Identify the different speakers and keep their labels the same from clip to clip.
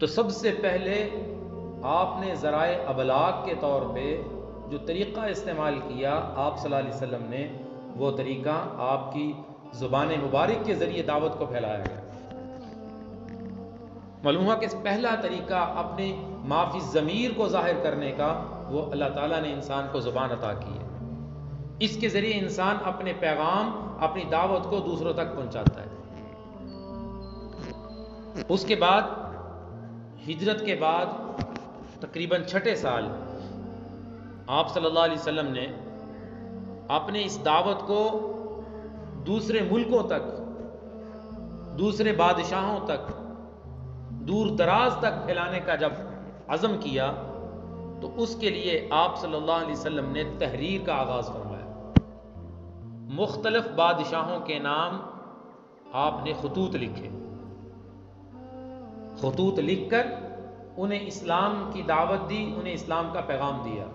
Speaker 1: تو سب سے پہلے آپ نے ذرائع ابلاغ کے طور پہ جو طریقہ استعمال کیا آپ صلی اللہ علیہ وسلم نے، وہ طریقہ آپ کی زبان مبارک کے ذریعے دعوت کو پھیلایا گیا۔ معلوم ہوا کہ پہلا طریقہ اپنے معافی ضمیر کو ظاہر کرنے کا، وہ اللہ تعالیٰ نے انسان کو زبان عطا کی ہے۔ اس کے ذریعے انسان اپنے پیغام، اپنی دعوت کو دوسروں تک پہنچاتا ہے۔ اس کے بعد ہجرت کے بعد تقریباً 6 سال آپ صلی اللہ علیہ وسلم نے اپنے اس دعوت کو دوسرے ملکوں تک، دوسرے بادشاہوں تک، دور دراز تک پھیلانے کا جب عزم کیا تو اس کے لیے آپ صلی اللہ علیہ وسلم نے تحریر کا آغاز فرمایا۔ مختلف بادشاہوں کے نام آپ نے خطوط لکھے، خطوط لکھ کر انہیں اسلام کی دعوت دی، انہیں اسلام کا پیغام دیا،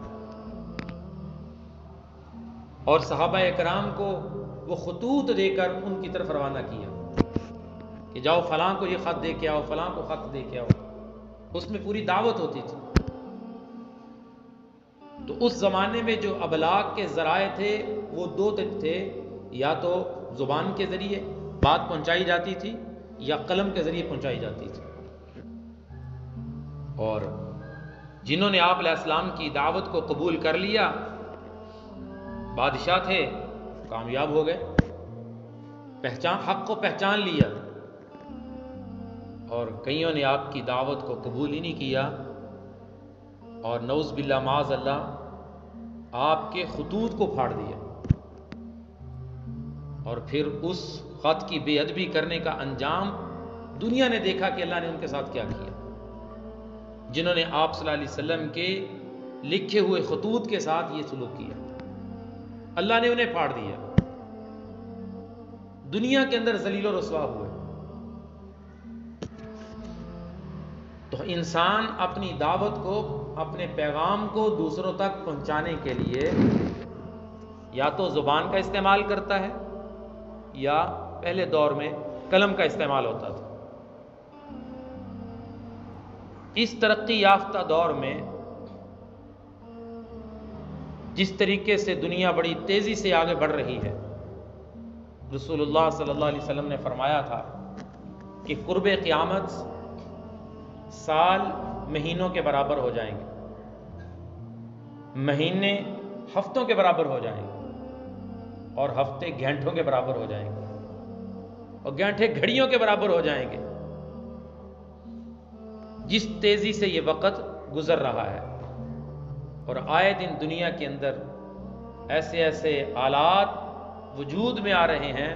Speaker 1: اور صحابہ اکرام کو وہ خطوط دے کر ان کی طرف روانہ کیا کہ جاؤ فلاں کو یہ خط دے کے آؤ، فلاں کو خط دے کے آؤ۔ اس میں پوری دعوت ہوتی تھی۔ تو اس زمانے میں جو ابلاغ کے ذرائع تھے وہ 2 تھے، یا تو زبان کے ذریعے بات پہنچائی جاتی تھی یا قلم کے ذریعے پہنچائی جاتی تھی۔ اور جنہوں نے آپ علیہ السلام کی دعوت کو قبول کر لیا، بادشاہ تھے، کامیاب ہو گئے، حق کو پہچان لیا، اور کئیوں نے آپ کی دعوت کو قبول ہی نہیں کیا، اور نعوذ باللہ معاذ اللہ آپ کے خطوط کو پھاڑ دیا، اور پھر اس خط کی بے ادبی کرنے کا انجام دنیا نے دیکھا کہ اللہ نے ان کے ساتھ کیا کیا۔ جنہوں نے آپ صلی اللہ علیہ وسلم کے لکھے ہوئے خطوط کے ساتھ یہ سلوک کیا، اللہ نے انہیں پھاڑ دیا، دنیا کے اندر ذلیل و رسوا ہوئے۔ تو انسان اپنی دعوت کو، اپنے پیغام کو دوسروں تک پہنچانے کے لیے یا تو زبان کا استعمال کرتا ہے یا پہلے دور میں قلم کا استعمال ہوتا تھا۔ اس ترقی یافتہ دور میں جس طریقے سے دنیا بڑی تیزی سے آگے بڑھ رہی ہے، رسول اللہ صلی اللہ علیہ وسلم نے فرمایا تھا کہ قرب قیامت سال مہینوں کے برابر ہو جائیں گے، مہینے ہفتوں کے برابر ہو جائیں گے، اور ہفتے گھنٹوں کے برابر ہو جائیں گے، اور گھنٹے گھڑیوں کے برابر ہو جائیں گے۔ جس تیزی سے یہ وقت گزر رہا ہے، اور آئے دن دنیا کے اندر ایسے ایسے آلات وجود میں آ رہے ہیں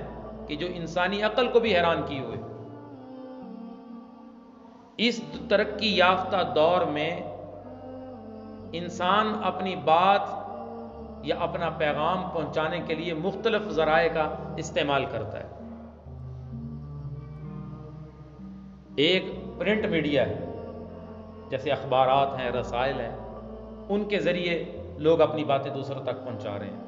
Speaker 1: کہ جو انسانی عقل کو بھی حیران کیے ہوئے۔ اس ترقی یافتہ دور میں انسان اپنی بات یا اپنا پیغام پہنچانے کے لیے مختلف ذرائع کا استعمال کرتا ہے۔ ایک پرنٹ میڈیا ہے، جیسے اخبارات ہیں، رسائل ہیں، ان کے ذریعے لوگ اپنی باتیں دوسروں تک پہنچا رہے ہیں،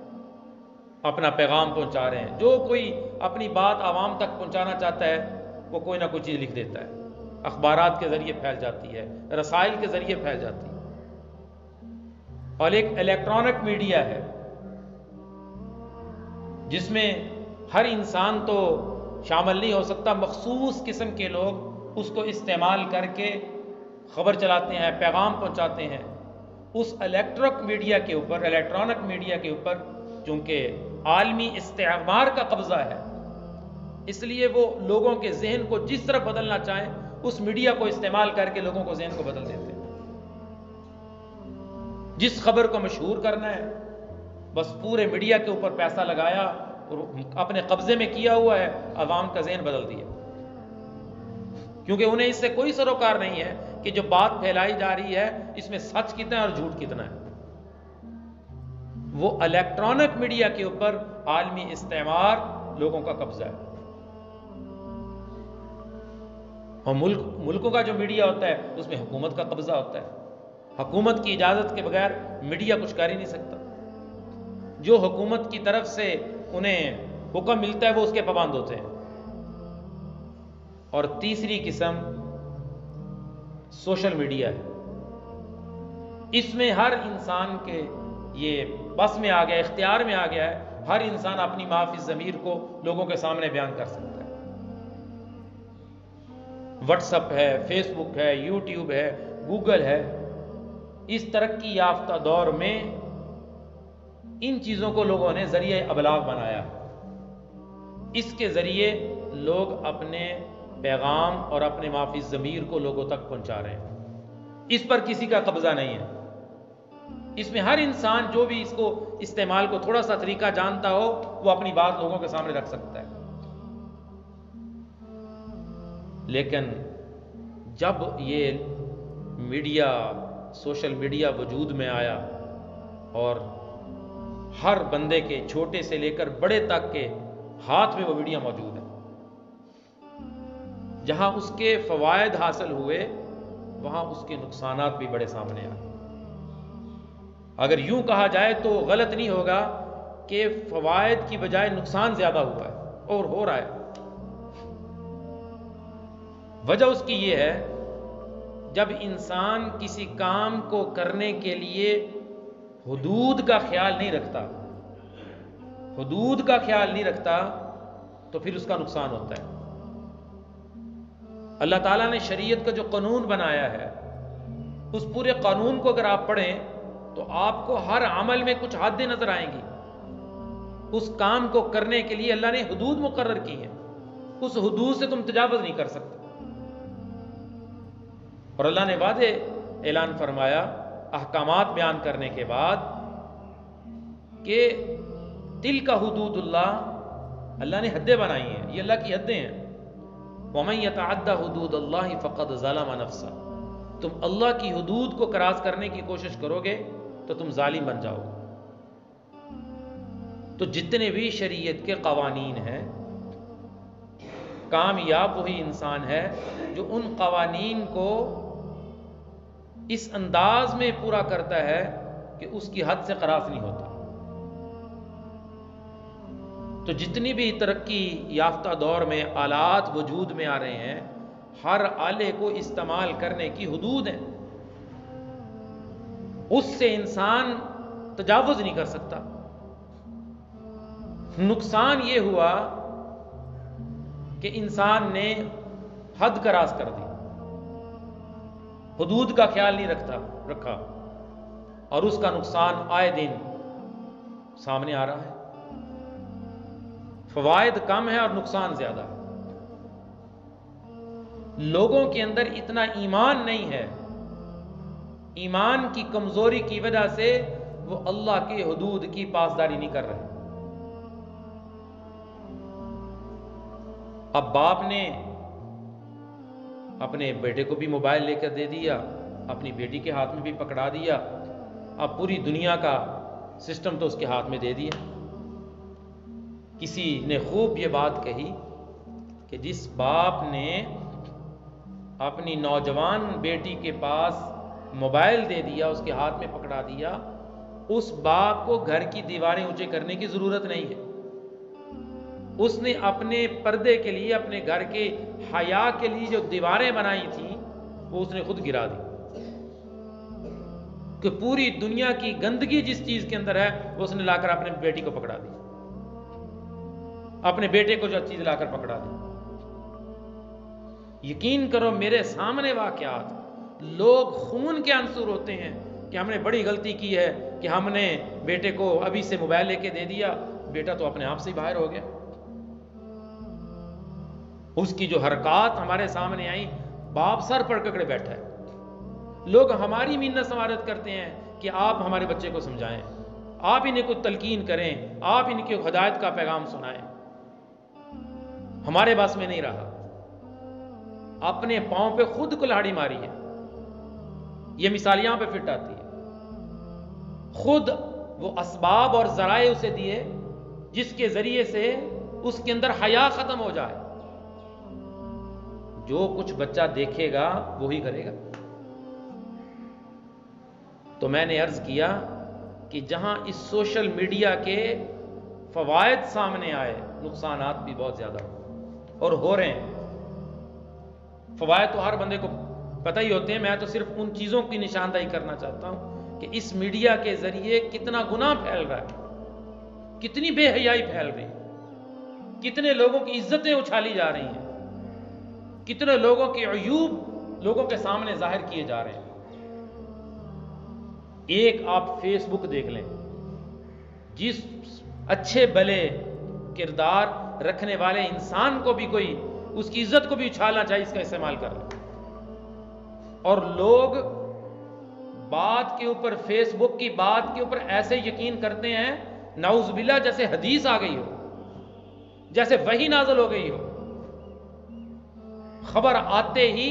Speaker 1: اپنا پیغام پہنچا رہے ہیں۔ جو کوئی اپنی بات عوام تک پہنچانا چاہتا ہے وہ کوئی نہ کوئی چیز لکھ دیتا ہے، اخبارات کے ذریعے پھیل جاتی ہے، رسائل کے ذریعے پھیل جاتی ہے۔ اور ایک الیکٹرانک میڈیا ہے جس میں ہر انسان تو شامل نہیں ہو سکتا، مخصوص قسم کے لوگ اس کو استعمال کر کے خبر چلاتے ہیں، پیغام پہنچاتے ہیں۔ اس الیکٹرانک میڈیا کے اوپر چونکہ عالمی استعمار کا قبضہ ہے، اس لیے وہ لوگوں کے ذہن کو جس طرح بدلنا چاہیں اس میڈیا کو استعمال کر کے لوگوں کو ذہن کو بدل دیتے ہیں۔ جس خبر کو مشہور کرنا ہے بس پورے میڈیا کے اوپر پیسہ لگایا اور اپنے قبضے میں کیا ہوا ہے، عوام کا ذہن بدل دیا، کیونکہ انہیں اس سے کوئی سروکار نہیں ہے کہ جو بات پھیلائی جا رہی ہے اس میں سچ کتنا ہے اور جھوٹ کتنا ہے۔ وہ الیکٹرانک میڈیا کے اوپر عالمی استعمار لوگوں کا قبضہ ہے، اور ملکوں کا جو میڈیا ہوتا ہے اس میں حکومت کا قبضہ ہوتا ہے۔ حکومت کی اجازت کے بغیر میڈیا کچھ کر ہی نہیں سکتا، جو حکومت کی طرف سے انہیں حکم ملتا ہے وہ اس کے پابند ہوتے ہیں۔ اور تیسری قسم سوشل میڈیا ہے. اس میں ہر انسان کے یہ بس میں آ گیا، اختیار میں آ گیا ہے، ہر انسان اپنی ما فی الضمیر کو لوگوں کے سامنے بیان کر سکتا ہے. واٹس اپ ہے، فیس بک ہے، یوٹیوب ہے، گوگل ہے. اس ترقی یافتہ دور میں ان چیزوں کو لوگوں نے ذریعہ ابلاغ بنایا. اس کے ذریعے لوگ اپنے پیغام اور اپنے ما فی الضمیر کو لوگوں تک پہنچا رہے ہیں. اس پر کسی کا قبضہ نہیں ہے. اس میں ہر انسان جو بھی اس کو استعمال کو تھوڑا سا طریقہ جانتا ہو وہ اپنی بات لوگوں کے سامنے رکھ سکتا ہے. لیکن جب یہ میڈیا، سوشل میڈیا وجود میں آیا اور ہر بندے کے چھوٹے سے لے کر بڑے تک کے ہاتھ میں وہ میڈیا موجود ہے، جہاں اس کے فوائد حاصل ہوئے وہاں اس کے نقصانات بھی بڑے سامنے آئے. اگر یوں کہا جائے تو غلط نہیں ہوگا کہ فوائد کی بجائے نقصان زیادہ ہوا ہے اور ہو رہا ہے. وجہ اس کی یہ ہے، جب انسان کسی کام کو کرنے کے لیے حدود کا خیال نہیں رکھتا، حدود کا خیال نہیں رکھتا تو پھر اس کا نقصان ہوتا ہے. اللہ تعالیٰ نے شریعت کا جو قانون بنایا ہے، اس پورے قانون کو اگر آپ پڑھیں تو آپ کو ہر عمل میں کچھ حدیں نظر آئیں گی. اس کام کو کرنے کے لیے اللہ نے حدود مقرر کی ہیں، اس حدود سے تم تجاوز نہیں کر سکتے. اور اللہ نے واضح اعلان فرمایا احکامات بیان کرنے کے بعد کہ تلک حدود اللہ، اللہ نے حدیں بنائی ہیں، یہ اللہ کی حدیں ہیں. وَمَن يَتَعَدَّ حُدُودَ اللَّهِ فَقَدْ ظَلَمَ نَفْسَهُ، تم اللہ کی حدود کو کراس کرنے کی کوشش کرو گے تو تم ظالم بن جاؤ گے. تو جتنے بھی شریعت کے قوانین ہیں، کامیاب وہی انسان ہے جو ان قوانین کو اس انداز میں پورا کرتا ہے کہ اس کی حد سے خراس نہیں ہوتا. تو جتنی بھی ترقی یافتہ دور میں آلات وجود میں آ رہے ہیں، ہر آلے کو استعمال کرنے کی حدود ہیں، اس سے انسان تجاوز نہیں کر سکتا. نقصان یہ ہوا کہ انسان نے حد کراس کر دی، حدود کا خیال نہیں رکھا، اور اس کا نقصان آئے دن سامنے آ رہا ہے. فوائد کم ہے اور نقصان زیادہ ہے. لوگوں کے اندر اتنا ایمان نہیں ہے، ایمان کی کمزوری کی وجہ سے وہ اللہ کے حدود کی پاسداری نہیں کر رہے. اب باپ نے اپنے بیٹے کو بھی موبائل لے کر دے دیا، اپنی بیٹی کے ہاتھ میں بھی پکڑا دیا، اب پوری دنیا کا سسٹم تو اس کے ہاتھ میں دے دیا. کسی نے خوب یہ بات کہی کہ جس باپ نے اپنی نوجوان بیٹی کے پاس موبائل دے دیا، اس کے ہاتھ میں پکڑا دیا، اس باپ کو گھر کی دیواریں اونچے کرنے کی ضرورت نہیں ہے. اس نے اپنے پردے کے لیے، اپنے گھر کے حیا کے لیے جو دیواریں بنائی تھیں وہ اس نے خود گرا دی. کہ پوری دنیا کی گندگی جس چیز کے اندر ہے وہ اس نے لا کر اپنے بیٹی کو پکڑا دی، اپنے بیٹے کو جو چیز لا کر پکڑا دی. یقین کرو میرے سامنے واقعات، لوگ خون کے عنصر ہوتے ہیں کہ ہم نے بڑی غلطی کی ہے کہ ہم نے بیٹے کو ابھی سے موبائل لے کے دے دیا، بیٹا تو اپنے آپ سے ہی باہر ہو گیا. اس کی جو حرکات ہمارے سامنے آئیں، باپ سر پکڑے بیٹھا ہے. لوگ ہماری منت سماجت کرتے ہیں کہ آپ ہمارے بچے کو سمجھائیں، آپ انہیں کو تلقین کریں، آپ ان کی ہدایت کا پیغام سنائیں. ہمارے بس میں نہیں رہا، اپنے پاؤں پہ خود کلہاڑی ماری ہے. یہ مثال یہاں پہ فٹ آتی ہے. خود وہ اسباب اور ذرائع اسے دیے جس کے ذریعے سے اس کے اندر حیا ختم ہو جائے. جو کچھ بچہ دیکھے گا وہی کرے گا. تو میں نے عرض کیا کہ جہاں اس سوشل میڈیا کے فوائد سامنے آئے، نقصانات بھی بہت زیادہ اور ہو رہے ہیں. فوائد تو ہر بندے کو پتہ ہی ہوتے ہیں، میں تو صرف ان چیزوں کی نشاندہی کرنا چاہتا ہوں کہ اس میڈیا کے ذریعے کتنا گناہ پھیل رہا ہے، کتنی بے حیائی پھیل رہی ہے، کتنے لوگوں کی عزتیں اچھالی جا رہی ہیں، کتنے لوگوں کے عیوب لوگوں کے سامنے ظاہر کیے جا رہے ہیں۔ ایک آپ فیس بک دیکھ لیں، جس اچھے بھلے کردار رکھنے والے انسان کو بھی کوئی اس کی عزت کو بھی اچھالنا چاہیے، اس کا استعمال کر لیں، اور لوگ بات کے اوپر، فیس بک کی بات کے اوپر ایسے یقین کرتے ہیں نعوذ باللہ جیسے حدیث آ گئی ہو، جیسے وحی نازل ہو گئی ہو۔ خبر آتے ہی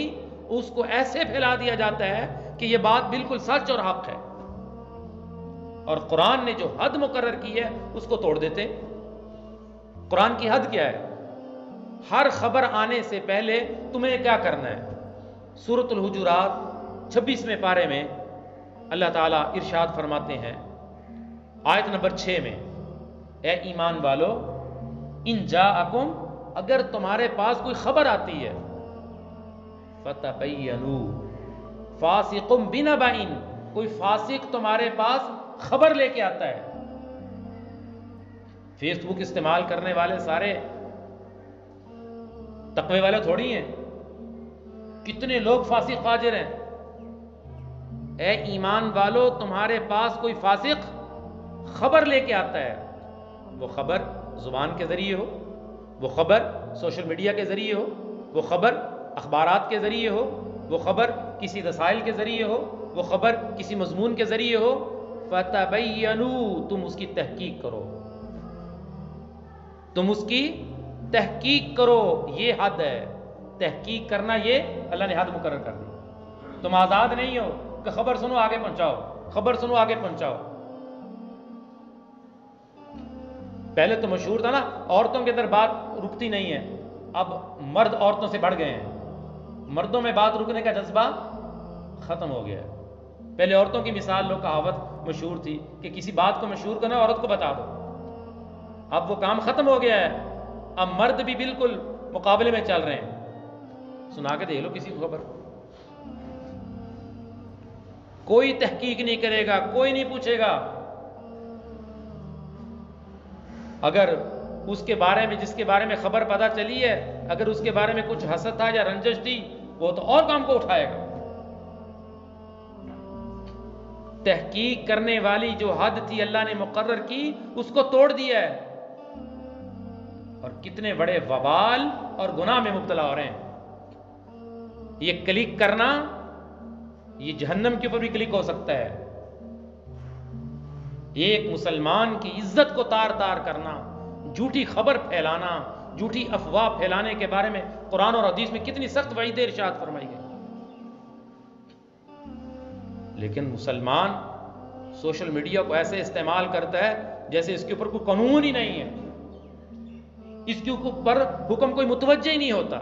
Speaker 1: اس کو ایسے پھیلا دیا جاتا ہے کہ یہ بات بالکل سچ اور حق ہے، اور قرآن نے جو حد مقرر کی ہے اس کو توڑ دیتے۔ قرآن کی حد کیا ہے؟ ہر خبر آنے سے پہلے تمہیں کیا کرنا ہے؟ سورۃ الحجرات 26ویں پارے میں اللہ تعالیٰ ارشاد فرماتے ہیں آیت نمبر 6 میں، اے ایمان والو، ان جاءکم، اگر تمہارے پاس کوئی خبر آتی ہے، فتبینوا، فاسق بنبأ، کوئی فاسق تمہارے پاس خبر لے کے آتا ہے۔ فیس بک استعمال کرنے والے سارے تقوی والے تھوڑی ہیں، کتنے لوگ فاسق فاجر ہیں۔ اے ایمان والو، تمہارے پاس کوئی فاسق خبر لے کے آتا ہے، وہ خبر زبان کے ذریعے ہو، وہ خبر سوشل میڈیا کے ذریعے ہو، وہ خبر اخبارات کے ذریعے ہو، وہ خبر کسی رسائل کے ذریعے ہو، وہ خبر کسی مضمون کے ذریعے ہو، فتبینوا، تم اس کی تحقیق کرو، تم اس کی تحقیق کرو۔ یہ حد ہے، تحقیق کرنا، یہ اللہ نے حد مقرر کر دی۔ تم آزاد نہیں ہو کہ خبر سنو آگے پہنچاؤ، خبر سنو آگے پہنچاؤ۔ پہلے تو مشہور تھا نا، عورتوں کے اندر بات رکتی نہیں ہے، اب مرد عورتوں سے بڑھ گئے ہیں، مردوں میں بات رکنے کا جذبہ ختم ہو گیا ہے۔ پہلے عورتوں کی مثال، لوگ کہاوت مشہور تھی کہ کسی بات کو مشہور کرنا عورت کو بتا دو، اب وہ کام ختم ہو گیا ہے، اب مرد بھی بالکل مقابلے میں چل رہے ہیں۔ سنا کے دیکھ لو کسی کو خبر، کوئی تحقیق نہیں کرے گا، کوئی نہیں پوچھے گا۔ اگر اس کے بارے میں، جس کے بارے میں خبر پتہ چلی ہے، اگر اس کے بارے میں کچھ حسد تھا یا رنجش تھی، وہ تو اور کام کو اٹھائے گا۔ تحقیق کرنے والی جو حد تھی اللہ نے مقرر کی، اس کو توڑ دیا ہے، اور کتنے بڑے وبال اور گناہ میں مبتلا ہو رہے ہیں۔ یہ کلک کرنا، یہ جہنم کے اوپر بھی کلک ہو سکتا ہے۔ ایک مسلمان کی عزت کو تار تار کرنا، جھوٹی خبر پھیلانا، جھوٹی افواہ پھیلانے کے بارے میں قرآن اور حدیث میں کتنی سخت وعیدیں ارشاد فرمائی گئی۔ لیکن مسلمان سوشل میڈیا کو ایسے استعمال کرتا ہے جیسے اس کے اوپر کوئی قانون ہی نہیں ہے، اس کے اوپر حکم کوئی متوجہ ہی نہیں ہوتا۔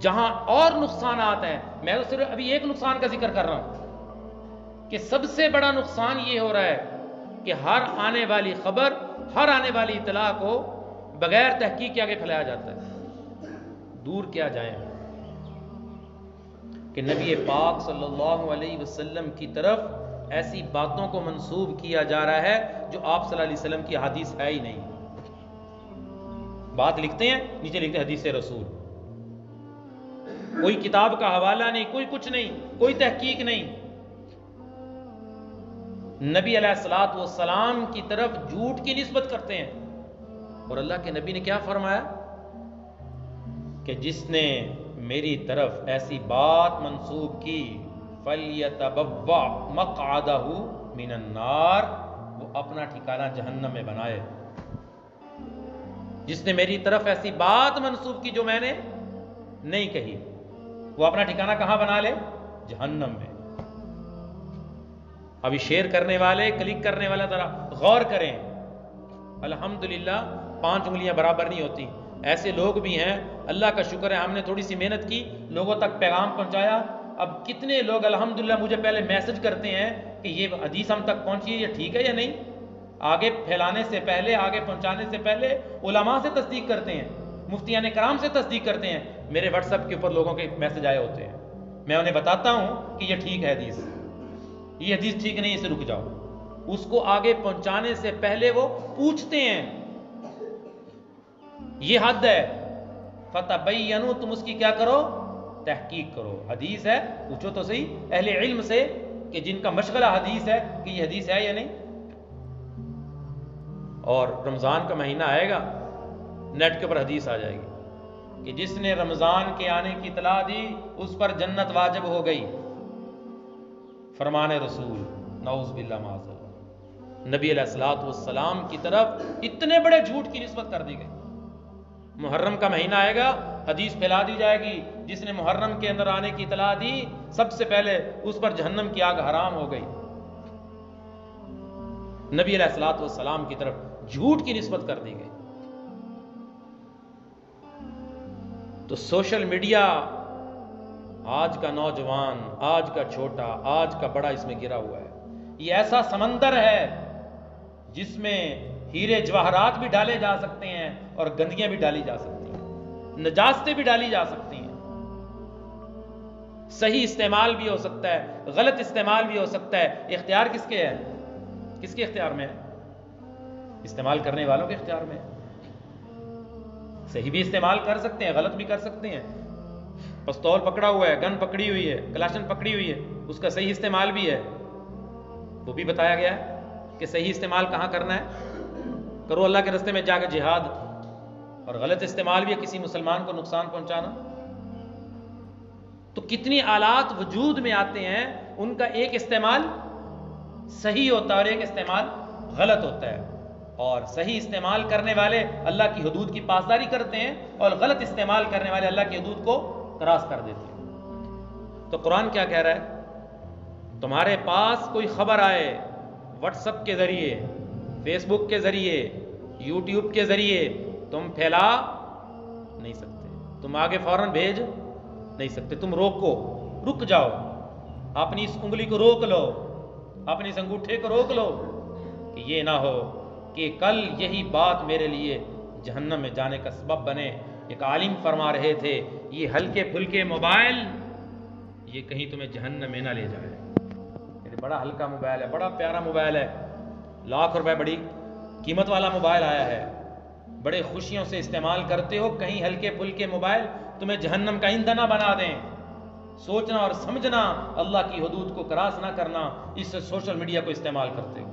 Speaker 1: جہاں اور نقصانات ہیں، میں تو صرف ابھی ایک نقصان کا ذکر کر رہا ہوں کہ سب سے بڑا نقصان یہ ہو رہا ہے کہ ہر آنے والی خبر، ہر آنے والی اطلاع کو بغیر تحقیق کے آگے پھیلایا جاتا ہے۔ دور کیا جائیں کہ نبی پاک صلی اللہ علیہ وسلم کی طرف ایسی باتوں کو منسوب کیا جا رہا ہے جو آپ صلی اللہ علیہ وسلم کی حدیث ہے ہی نہیں۔ بات لکھتے ہیں، نیچے لکھتے ہیں حدیث رسول، کوئی کتاب کا حوالہ نہیں، کوئی کچھ نہیں، کوئی تحقیق نہیں۔ نبی علیہ الصلوۃ والسلام کی طرف جھوٹ کی نسبت کرتے ہیں، اور اللہ کے نبی نے کیا فرمایا کہ جس نے میری طرف ایسی بات منسوب کی فَلْيَتَبَوَّعْ مَقْعَدَهُ مِنَ النَّارِ، وہ اپنا ٹھکانہ جہنم میں بنائے۔ جس نے میری طرف ایسی بات منسوب کی جو میں نے نہیں کہی، وہ اپنا ٹھکانہ کہاں بنا لے؟ جہنم میں۔ ابھی شیئر کرنے والے، کلک کرنے والا ذرا غور کریں، الحمدللہ 5 انگلیاں برابر نہیں ہوتی، ایسے لوگ بھی ہیں۔ اللہ کا شکر ہے ہم نے تھوڑی سی محنت کی، لوگوں تک پیغام پہنچایا۔ اب کتنے لوگ الحمدللہ مجھے پہلے میسج کرتے ہیں کہ یہ حدیث ہم تک پہنچی ہے، یہ ٹھیک ہے یا نہیں۔ آگے پھیلانے سے پہلے، آگے پہنچانے سے پہلے علماء سے تصدیق کرتے ہیں، مفتیان کرام سے تصدیق کرتے ہیں۔ میرے واٹس ایپ کے اوپر لوگوں کے میسج آئے ہوتے ہیں، میں انہیں بتاتا ہوں کہ یہ ٹھیک ہے حدیث، یہ حدیث ٹھیک نہیں، اسے رک جاؤ. اس کو آگے پہنچانے سے پہلے وہ پوچھتے ہیں. یہ حد ہے. فتبینوا، تم اس کی کیا کرو؟ تحقیق کرو. حدیث ہے، پوچھو تو صحیح اہل علم سے کہ جن کا مشغلہ حدیث ہے کہ یہ حدیث ہے یا نہیں. اور رمضان کا مہینہ آئے گا، نیٹ کے اوپر حدیث آ جائے گی کہ جس نے رمضان کے آنے کی اطلاع دی اس پر جنت واجب ہو گئی. فرمان رسول، نعوذ باللہ معاذ اللہ، نبی علیہ الصلوۃ والسلام کی طرف اتنے بڑے جھوٹ کی نسبت کر دی گئی. محرم کا مہینہ آئے گا، حدیث پھیلا دی جائے گی، جس نے محرم کے اندر آنے کی اطلاع دی سب سے پہلے اس پر جہنم کی آگ حرام ہو گئی. نبی علیہ الصلوۃ والسلام کی طرف جھوٹ کی نسبت کر دی گئی. تو سوشل میڈیا آج کا نوجوان، آج کا چھوٹا، آج کا بڑا اس میں گرا ہوا ہے. یہ ایسا سمندر ہے جس میں ہیرے جواہرات بھی ڈالے جا سکتے ہیں اور گندگیاں بھی ڈالی جا سکتی ہیں، نجاستیں بھی ڈالی جا سکتی ہیں. صحیح استعمال بھی ہو سکتا ہے، غلط استعمال بھی ہو سکتا ہے. اختیار کس کے ہے؟ کس کے اختیار میں ہے؟ استعمال کرنے والوں کے اختیار میں ہے. صحیح بھی استعمال کر سکتے ہیں، غلط بھی کر سکتے ہیں. پستول پکڑا ہوا ہے، گن پکڑی ہوئی ہے، کلاشن پکڑی ہوئی ہے، اس کا صحیح استعمال بھی ہے، وہ بھی بتایا گیا ہے کہ صحیح استعمال کہاں کرنا ہے. کرو اللہ کے راستے میں جا کے جہاد. اور غلط استعمال بھی ہے، کسی مسلمان کو نقصان پہنچانا. تو کتنی آلات وجود میں آتے ہیں، ان کا ایک استعمال صحیح ہوتا ہے اور ایک استعمال غلط ہوتا ہے. اور صحیح استعمال کرنے والے اللہ کی حدود کی پاسداری کرتے ہیں اور غلط استعمال کرنے والے اللہ کی حدود کو کراس کر دیتے ہیں. تو قرآن کیا کہہ رہا ہے؟ تمہارے پاس کوئی خبر آئے واٹس ایپ کے ذریعے، فیس بک کے ذریعے، یوٹیوب کے ذریعے، تم پھیلا نہیں سکتے، تم آگے فوراً بھیج نہیں سکتے. تم روکو، رک جاؤ، اپنی اس انگلی کو روک لو، اپنی اس انگوٹھے کو روک لو کہ یہ نہ ہو کہ کل یہی بات میرے لیے جہنم میں جانے کا سبب بنے. ایک عالم فرما رہے تھے یہ ہلکے پھلکے موبائل یہ کہیں تمہیں جہنم میں نہ لے جائے. بڑا ہلکا موبائل ہے، بڑا پیارا موبائل ہے، لاکھ روپے بڑی قیمت والا موبائل آیا ہے، بڑے خوشیوں سے استعمال کرتے ہو، کہیں ہلکے پھلکے موبائل تمہیں جہنم کا ایندھن نہ بنا دیں. سوچنا اور سمجھنا، اللہ کی حدود کو کراس نہ کرنا اس سے سوشل میڈیا کو استعمال کرتے ہو.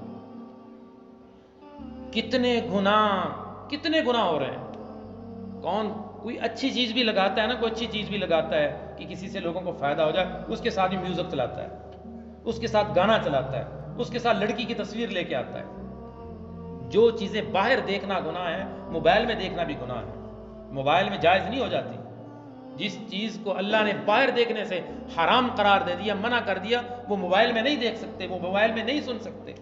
Speaker 1: کتنے گناہ ہو رہے ہیں. کوئی اچھی چیز بھی لگاتا ہے نا، کوئی اچھی چیز بھی لگاتا ہے کہ کسی سے لوگوں کو فائدہ ہو جائے، اس کے ساتھ ہی میوزک چلاتا ہے، اس کے ساتھ گانا چلاتا ہے، اس کے ساتھ لڑکی کی تصویر لے کے آتا ہے. جو چیزیں باہر دیکھنا گناہ ہے، موبائل میں دیکھنا بھی گناہ ہے. موبائل میں جائز نہیں ہو جاتی. جس چیز کو اللہ نے باہر دیکھنے سے حرام قرار دے دیا، منع کر دیا، وہ موبائل میں نہیں دیکھ سکتے، وہ موبائل میں نہیں سن سکتے.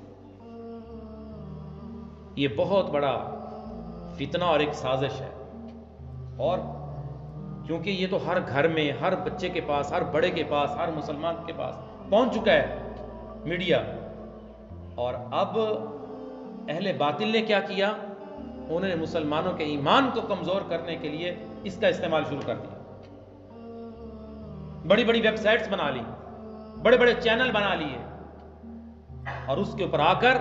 Speaker 1: یہ بہت بڑا فتنہ اور ایک سازش ہے. اور کیونکہ یہ تو ہر گھر میں، ہر بچے کے پاس، ہر بڑے کے پاس، ہر مسلمان کے پاس پہنچ چکا ہے میڈیا. اور اب اہل باطل نے کیا کیا؟ انہوں نے مسلمانوں کے ایمان کو کمزور کرنے کے لیے اس کا استعمال شروع کر دیا. بڑی بڑی ویب سائٹس بنا لی، بڑے بڑے چینل بنا لیے، اور اس کے اوپر آ کر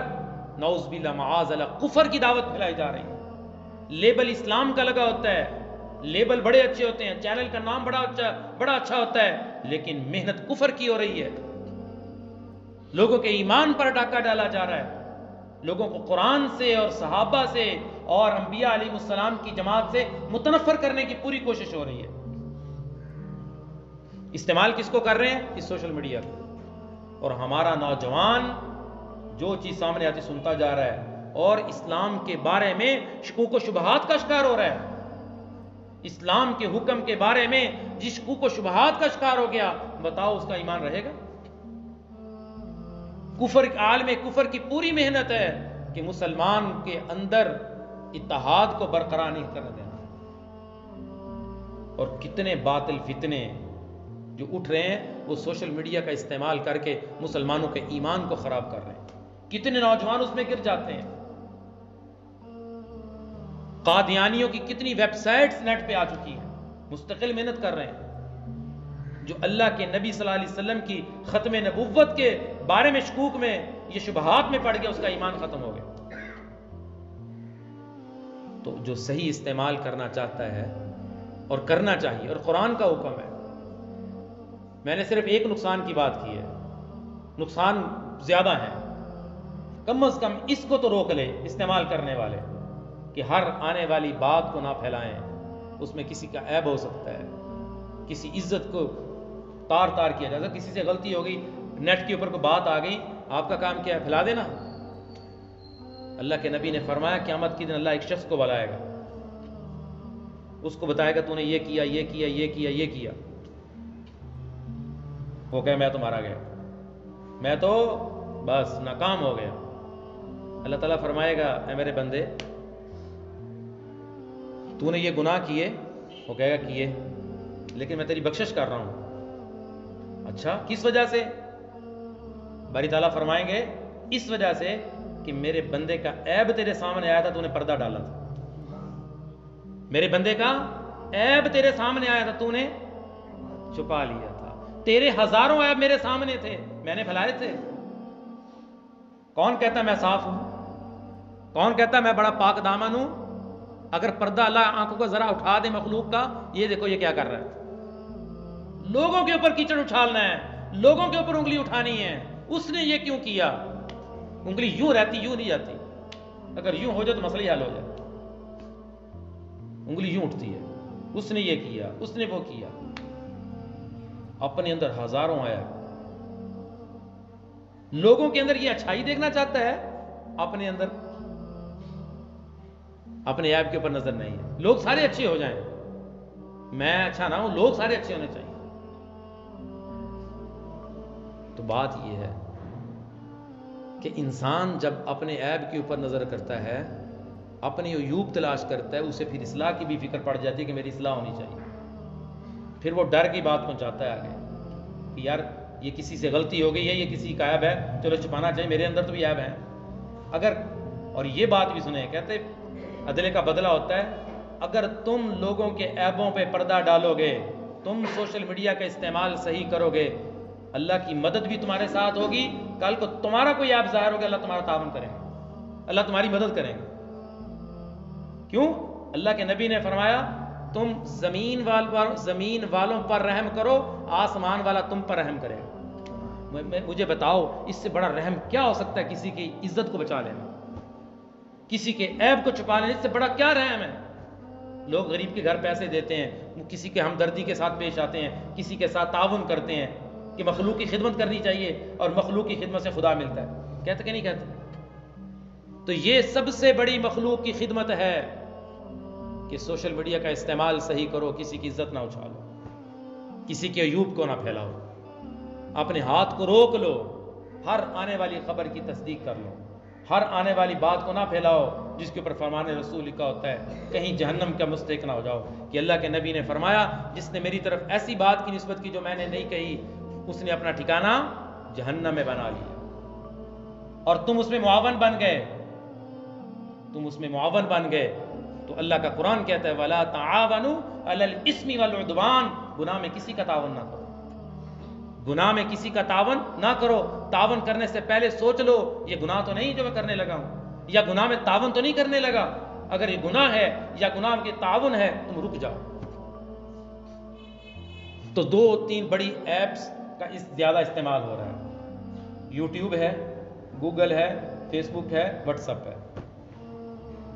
Speaker 1: نعوذ باللہ معاذ اللہ کفر کی دعوت پھیلائی جا رہی ہے. لیبل اسلام کا لگا ہوتا ہے، لیبل بڑے اچھے ہوتے ہیں، چینل کا نام بڑا اچھا ہوتا ہے، لیکن محنت کفر کی ہو رہی ہے. لوگوں کے ایمان پر ڈاکہ ڈالا جا رہا ہے. لوگوں کو قرآن سے اور صحابہ سے اور انبیاء علیہ السلام کی جماعت سے متنفر کرنے کی پوری کوشش ہو رہی ہے. استعمال کس کو کر رہے ہیں؟ اس سوشل میڈیا کو. اور ہمارا نوجوان جو چیز سامنے آتی سنتا جا رہا ہے اور اسلام کے بارے میں شکوک و شبہات کا شکار ہو رہا ہے. اسلام کے حکم کے بارے میں جس شکوک و شبہات کا شکار ہو گیا، بتاؤ اس کا ایمان رہے گا؟ عالم کفر کی پوری محنت ہے کہ مسلمان کے اندر اتحاد کو برقرار نہیں کرنے دینا. اور کتنے باطل فتنے جو اٹھ رہے ہیں وہ سوشل میڈیا کا استعمال کر کے مسلمانوں کے ایمان کو خراب کر رہے ہیں. کتنے نوجوان اس میں گر جاتے ہیں. قادیانیوں کی کتنی ویب سائٹس نیٹ پہ آ چکی ہیں مستقل محنت کر رہے ہیں. جو اللہ کے نبی صلی اللہ علیہ وسلم کی ختم نبوت کے بارے میں شکوک میں یہ شبہات میں پڑ گیا اس کا ایمان ختم ہو گیا. تو جو صحیح استعمال کرنا چاہتا ہے اور کرنا چاہیے، اور قرآن کا حکم ہے. میں نے صرف ایک نقصان کی بات کی ہے، نقصان زیادہ ہیں، کم از کم اس کو تو روک لے استعمال کرنے والے کہ ہر آنے والی بات کو نہ پھیلائیں. اس میں کسی کا عیب ہو سکتا ہے، کسی عزت کو تار تار کیا جاتا ہے. کسی سے غلطی ہو گئی، نیٹ کے اوپر کوئی بات آ گئی، آپ کا کام کیا ہے؟ پھیلا دینا. اللہ کے نبی نے فرمایا قیامت کے دن اللہ ایک شخص کو بلائے گا، اس کو بتائے گا تو نے یہ کیا یہ کیا یہ کیا یہ کیا. وہ کہے میں تو مارا گیا، میں تو بس ناکام ہو گیا. اللہ تعالیٰ فرمائے گا اے میرے بندے تو نے یہ گناہ کیے؟ وہ کہے گا کیے، لیکن میں تیری بخشش کر رہا ہوں. اچھا کس وجہ سے؟ باری تعالیٰ فرمائیں گے اس وجہ سے کہ میرے بندے کا عیب تیرے سامنے آیا تھا، تو نے پردہ ڈالا تھا. میرے بندے کا عیب تیرے سامنے آیا تھا، تو نے چھپا لیا تھا. تیرے ہزاروں عیب میرے سامنے تھے، میں نے پھیلائے تھے. کون کہتا میں صاف ہوں؟ کون کہتا میں بڑا پاک دامن ہوں؟ اگر پردہ اللہ آنکھوں کا ذرا اٹھا دے مخلوق کا، یہ دیکھو یہ کیا کر رہا ہے. لوگوں کے اوپر کیچڑ اچھالنا ہے، لوگوں کے اوپر انگلی اٹھانی ہے. اس نے یہ کیوں کیا؟ انگلی یوں رہتی یوں نہیں جاتی. اگر یوں ہو جائے تو مسئلہ حل ہو جائے. انگلی یوں اٹھتی ہے، اس نے یہ کیا، اس نے وہ کیا. اپنے اندر ہزاروں آیا. لوگوں کے اندر یہ اچھائی دیکھنا چاہتا ہے، اپنے اندر اپنے عیب کے اوپر نظر نہیں ہے. لوگ سارے اچھے ہو جائیں، میں اچھا نہ ہوں، لوگ سارے اچھے ہونے چاہیے. تو بات یہ ہے کہ انسان جب اپنے عیب کے اوپر نظر کرتا ہے، اپنی عیوب تلاش کرتا ہے، اسے پھر اصلاح کی بھی فکر پڑ جاتی ہے کہ میری اصلاح ہونی چاہیے. پھر وہ ڈر کی بات پہنچاتا ہے آگے کہ یار یہ کسی سے غلطی ہو گئی ہے، یہ کسی کا عیب ہے، چلو چھپانا چاہیے، میرے اندر تو بھی عیب ہے. اگر اور یہ بات بھی سنیں، کہتے عدلے کا بدلہ ہوتا ہے. اگر تم لوگوں کے عیبوں پہ پردہ ڈالو گے، تم سوشل میڈیا کا استعمال صحیح کرو گے، اللہ کی مدد بھی تمہارے ساتھ ہوگی. کل کو تمہارا کوئی عیب ظاہر ہوگا، اللہ تمہارا تعاون کریں گے، اللہ تمہاری مدد کریں گے. کیوں؟ اللہ کے نبی نے فرمایا تم زمین والوں پر رحم کرو، آسمان والا تم پر رحم کرے گا. مجھے بتاؤ اس سے بڑا رحم کیا ہو سکتا ہے؟ کسی کی عزت کو بچا لینا، کسی کے عیب کو چھپا لینا، اس سے بڑا کیا رحم ہے؟ لوگ غریب کے گھر پیسے دیتے ہیں، کسی کے ہمدردی کے ساتھ پیش آتے ہیں، کسی کے ساتھ تعاون کرتے ہیں کہ مخلوق کی خدمت کرنی چاہیے اور مخلوق کی خدمت سے خدا ملتا ہے. کہتے کہ نہیں کہتے؟ تو یہ سب سے بڑی مخلوق کی خدمت ہے کہ سوشل میڈیا کا استعمال صحیح کرو، کسی کی عزت نہ اچھالو، کسی کے عیوب کو نہ پھیلاؤ، اپنے ہاتھ کو روک لو، ہر آنے والی خبر کی تصدیق کر لو، ہر آنے والی بات کو نہ پھیلاؤ جس کے اوپر فرمان رسول لکھا ہوتا ہے، کہیں جہنم کا مستحق نہ ہو جاؤ. کہ اللہ کے نبی نے فرمایا جس نے میری طرف ایسی بات کی نسبت کی جو میں نے نہیں کہی، اس نے اپنا ٹھکانہ جہنم میں بنا لیا. اور تم اس میں معاون بن گئے، تم اس میں معاون بن گئے. تو اللہ کا قرآن کہتا ہے وَلَا تَعَاوَنُوا عَلَى الْإِثْمِ وَالْعُدْوَانِ، گناہ میں کسی کا تعاون نہ کرو، گناہ میں کسی کا تعاون نہ کرو. تعاون کرنے سے پہلے سوچ لو یہ گناہ تو نہیں جو میں کرنے لگا ہوں، یا گناہ میں تعاون تو نہیں کرنے لگا. اگر یہ گناہ ہے یا گناہ کے تعاون ہے تم رک جاؤ. تو 2-3 بڑی ایپس کا زیادہ استعمال ہو رہا ہے. یوٹیوب ہے، گوگل ہے، فیس بک ہے، واٹس ایپ ہے.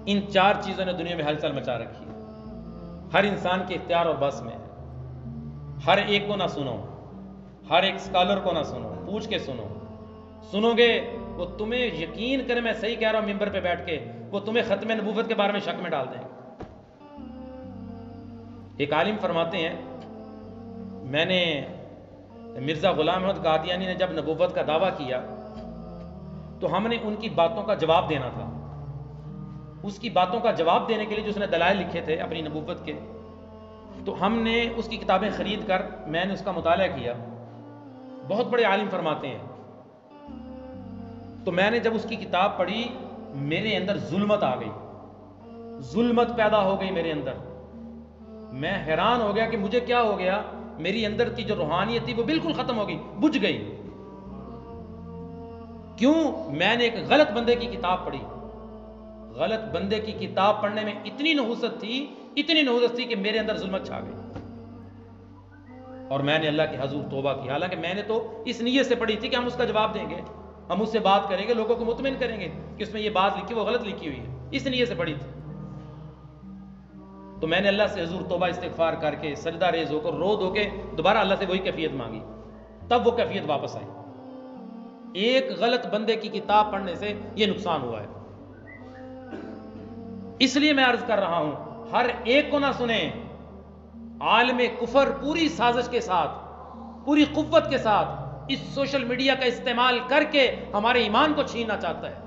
Speaker 1: ان 4 چیزوں نے دنیا میں ہلچل مچا رکھی ہے. ہر انسان کے اختیار اور بس میں ہے. ہر ایک کو نہ سنو، ہر ایک اسکالر کو نہ سنو، پوچھ کے سنو. سنو گے وہ تمہیں یقین کرے میں صحیح کہہ رہا ہوں ممبر پہ بیٹھ کے، وہ تمہیں ختم نبوت کے بارے میں شک میں ڈال دیں گے. ایک عالم فرماتے ہیں میں نے مرزا غلام احمد قادیانی نے جب نبوت کا دعویٰ کیا تو ہم نے ان کی باتوں کا جواب دینا تھا. اس کی باتوں کا جواب دینے کے لیے جو اس نے دلائل لکھے تھے اپنی نبوت کے، تو ہم نے اس کی کتابیں خرید کر میں نے اس کا مطالعہ کیا. بہت بڑے عالم فرماتے ہیں. تو میں نے جب اس کی کتاب پڑھی میرے اندر ظلمت آ گئی، ظلمت پیدا ہو گئی میرے اندر. میں حیران ہو گیا کہ مجھے کیا ہو گیا، میری اندر کی جو روحانیت تھی وہ بالکل ختم ہو گئی، بجھ گئی. کیوں؟ میں نے ایک غلط بندے کی کتاب پڑھی. غلط بندے کی کتاب پڑھنے میں اتنی نحوست تھی کہ میرے اندر ظلمت چھا گئی، اور میں نے اللہ کے حضور توبہ کی. حالانکہ میں نے تو اس نیت سے پڑھی تھی کہ ہم اس کا جواب دیں گے، ہم اس سے بات کریں گے، لوگوں کو مطمئن کریں گے کہ اس میں یہ بات لکھی وہ غلط لکھی ہوئی ہے، اس نیت سے پڑھی تھی. تو میں نے اللہ سے حضور توبہ استغفار کر کے سجدہ ریز ہو کر رو دو کے دوبارہ اللہ سے وہی کیفیت مانگی، تب وہ کیفیت واپس آئی. ایک غلط بندے کی کتاب پڑھنے سے یہ نقصان ہوا ہے. اس لیے میں عرض کر رہا ہوں، ہر ایک کو نہ سنیں. عالم کفر پوری سازش کے ساتھ، پوری قوت کے ساتھ اس سوشل میڈیا کا استعمال کر کے ہمارے ایمان کو چھیننا چاہتا ہے.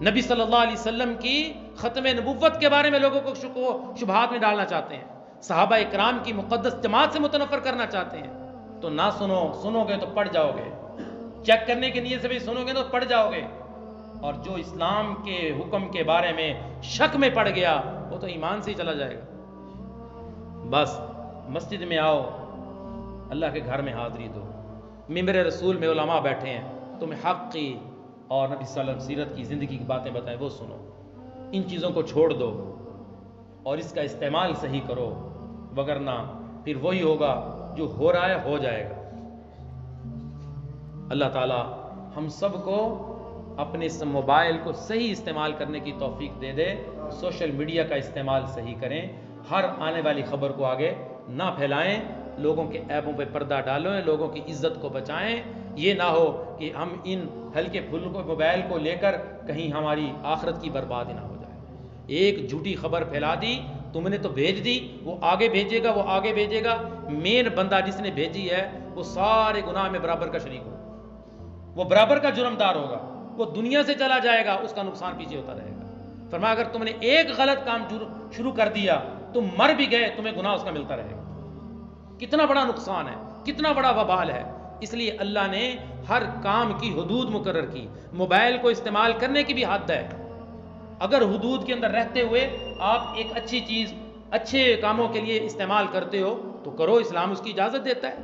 Speaker 1: نبی صلی اللہ علیہ وسلم کی ختم نبوت کے بارے میں لوگوں کو شبہات میں ڈالنا چاہتے ہیں، صحابہ اکرام کی مقدس جماعت سے متنفر کرنا چاہتے ہیں. تو نہ سنو گے تو پڑ جاؤ گے، چیک کرنے کی نیت سے بھی سنو گے تو پڑ جاؤ گے. اور جو اسلام کے حکم کے بارے میں شک میں پڑ گیا وہ تو ایمان سے ہی چلا جائے گا. بس مسجد میں آؤ، اللہ کے گھر میں حاضری دو، ممبر رسول میں علماء بیٹھے ہیں، تمہیں حق کی اور نبی صلی اللہ علیہ وسلم سیرت کی زندگی کی باتیں بتائیں، وہ سنو. ان چیزوں کو چھوڑ دو اور اس کا استعمال صحیح کرو، وگرنہ پھر وہی ہوگا جو ہو رہا ہے ہو جائے گا. اللہ تعالی ہم سب کو اپنے اس موبائل کو صحیح استعمال کرنے کی توفیق دے دے. سوشل میڈیا کا استعمال صحیح کریں، ہر آنے والی خبر کو آگے نہ پھیلائیں، لوگوں کے عیبوں پہ پردہ ڈالیں، لوگوں کی عزت کو بچائیں. یہ نہ ہو کہ ہم ان ہلکے پھل کو موبائل کو لے کر کہیں ہماری آخرت کی بربادی نہ ہو جائے. ایک جھوٹی خبر پھیلا دی، تم نے تو بھیج دی، وہ آگے بھیجے گا، وہ آگے بھیجے گا. مین بندہ جس نے بھیجی ہے وہ سارے گناہ میں برابر کا شریک ہوگا، وہ برابر کا جرمدار ہوگا. وہ دنیا سے چلا جائے گا، اس کا نقصان پیچھے ہوتا رہے گا. فرمایا اگر تم نے ایک غلط کام شروع کر دیا، تم مر بھی گئے، تمہیں گناہ اس کا ملتا رہے گا. کتنا بڑا نقصان ہے، کتنا بڑا وبال ہے. اس لیے اللہ نے ہر کام کی حدود مقرر کی. موبائل کو استعمال کرنے کی بھی حد ہے. اگر حدود کے اندر رہتے ہوئے آپ ایک اچھی چیز اچھے کاموں کے لیے استعمال کرتے ہو تو کرو، اسلام اس کی اجازت دیتا ہے.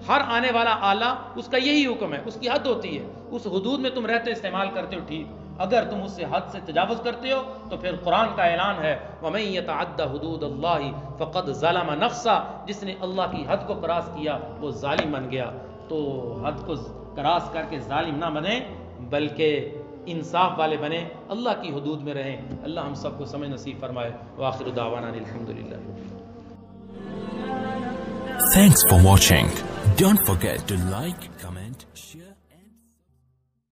Speaker 1: ہر آنے والا آلہ اس کا یہی حکم ہے، اس کی حد ہوتی ہے. اس حدود میں تم رہتے استعمال کرتے ہو ٹھیک، اگر تم اس سے حد سے تجاوز کرتے ہو تو پھر قرآن کا اعلان ہے وَمَن يَتَعَدَّ حُدُودَ اللَّهِ فَقَدْ ظَلَمَ نَفْسَهُ، جس نے اللہ کی حد کو کراس کیا وہ ظالم بن گیا. تو حد کو کراس کر کے ظالم نہ بنے بلکہ انصاف والے بنے، اللہ کی حدود میں رہیں. اللہ ہم سب کو سمجھ نصیب فرمائے. وآخر دعوانا الحمدللہ.
Speaker 2: Thanks for watching. Don't forget to like, comment, share.